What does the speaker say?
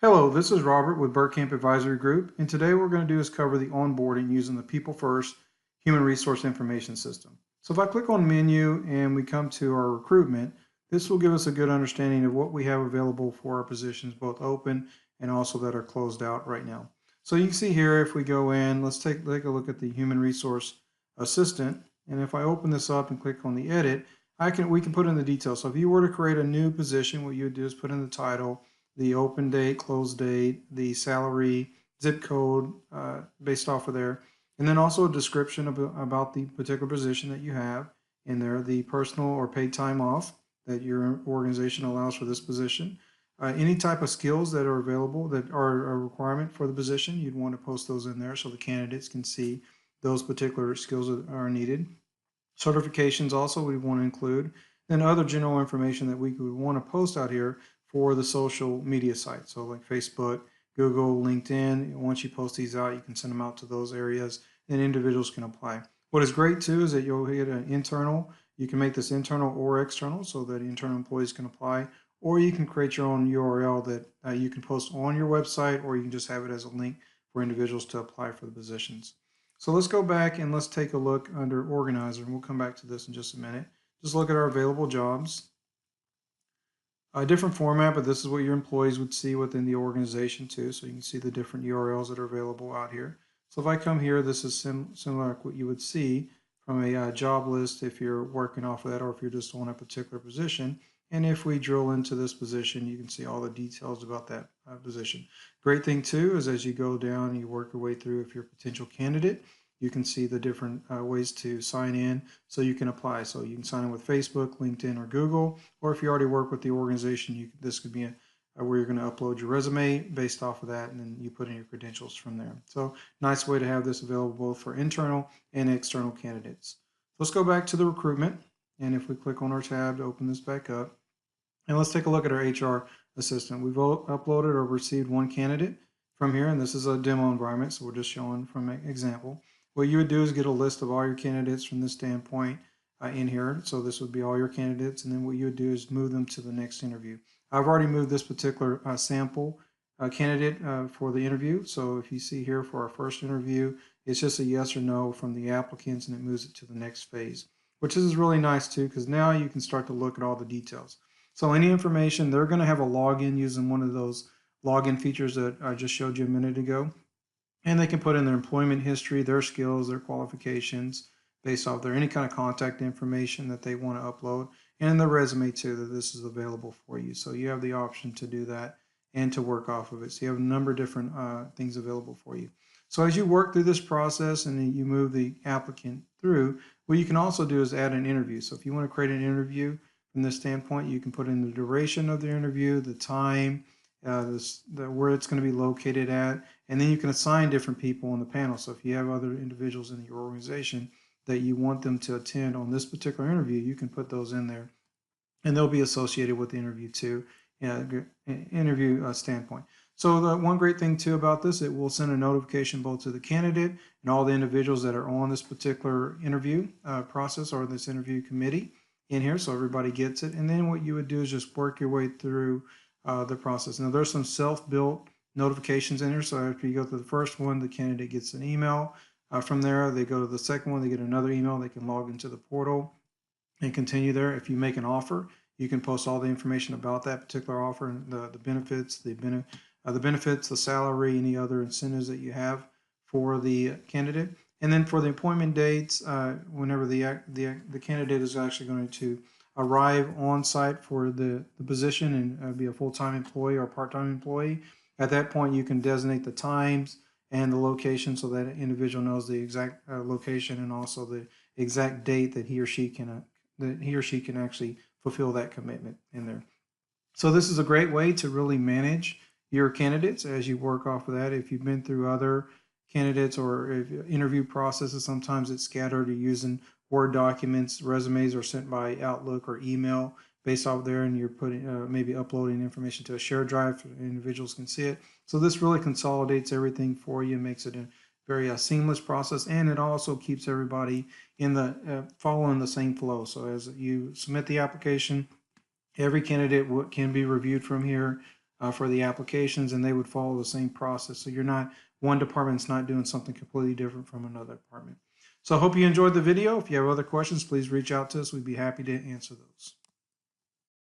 Hello, this is Robert with Burcamp Advisory Group, and today what we're going to do is cover the onboarding using the People First Human Resource Information System. So if I click on Menu and we come to our recruitment, this will give us a good understanding of what we have available for our positions, both open and also that are closed out right now. So you can see here, if we go in, let's take a look at the Human Resource Assistant, and if I open this up and click on the Edit, we can put in the details. So if you were to create a new position, what you would do is put in the title, the open date, close date, the salary, zip code based off of there, and then also a description about the particular position that you have in there, the personal or paid time off that your organization allows for this position, any type of skills that are available that are a requirement for the position. You'd want to post those in there so the candidates can see those particular skills that are needed. Certifications also we want to include, then other general information that we would want to post out here for the social media sites. So like Facebook, Google, LinkedIn. Once you post these out, you can send them out to those areas and individuals can apply. What is great too is that you'll hit an internal. You can make this internal or external so that internal employees can apply, or you can create your own URL that you can post on your website, or you can just have it as a link for individuals to apply for the positions. So let's go back and let's take a look under Organizer, and we'll come back to this in just a minute. Just look at our available jobs. A different format, but this is what your employees would see within the organization too. So you can see the different URLs that are available out here. So if I come here, this is similar like what you would see from a job list if you're working off of that, or if you're just on a particular position. And if we drill into this position, you can see all the details about that position. Great thing too is as you go down and you work your way through, if you're a potential candidate, you can see the different ways to sign in so you can apply. So you can sign in with Facebook, LinkedIn, or Google, or if you already work with the organization, this could be where you're going to upload your resume based off of that, and then you put in your credentials from there. So nice way to have this available both for internal and external candidates. Let's go back to the recruitment, and if we click on our tab to open this back up, and let's take a look at our HR assistant. We've uploaded or received one candidate from here, and this is a demo environment, so we're just showing from an example. What you would do is get a list of all your candidates from this standpoint in here. So this would be all your candidates, and then what you would do is move them to the next interview. I've already moved this particular sample candidate for the interview. So if you see here for our first interview, it's just a yes or no from the applicants, and it moves it to the next phase, which is really nice too, because now you can start to look at all the details. So any information, they're going to have a login using one of those login features that I just showed you a minute ago. And they can put in their employment history, their skills, their qualifications, based off their any kind of contact information that they want to upload, and their resume too, that this is available for you. So you have the option to do that and to work off of it. So you have a number of different things available for you. So as you work through this process and you move the applicant through, what you can also do is add an interview. So if you want to create an interview from this standpoint, you can put in the duration of the interview, the time, where it's going to be located at, and then you can assign different people on the panel. So if you have other individuals in your organization that you want them to attend on this particular interview, you can put those in there, and they'll be associated with the interview too, interview standpoint. So the one great thing too about this, it will send a notification both to the candidate and all the individuals that are on this particular interview process or this interview committee in here, so everybody gets it. And then what you would do is just work your way through the process. Now there's some self-built notifications in here. So after you go to the first one, the candidate gets an email. From there, they go to the second one, they get another email. They can log into the portal and continue there. If you make an offer, you can post all the information about that particular offer and the benefits, the salary, any other incentives that you have for the candidate. And then for the appointment dates, whenever the candidate is actually going to arrive on site for the position and be a full-time employee or part-time employee, at that point you can designate the times and the location so that an individual knows the exact location and also the exact date that he or she can actually fulfill that commitment in there. So this is a great way to really manage your candidates as you work off of that. If you've been through other candidates or if interview processes, sometimes it's scattered or using Word documents, resumes are sent by Outlook or email based off there, and you're putting maybe uploading information to a shared drive so individuals can see it. So this really consolidates everything for you and makes it a very seamless process, and it also keeps everybody in the following the same flow. So as you submit the application, every candidate can be reviewed from here. for the applications, and they would follow the same process. So you're not, one department's not doing something completely different from another department. So I hope you enjoyed the video. If you have other questions, please reach out to us. We'd be happy to answer those.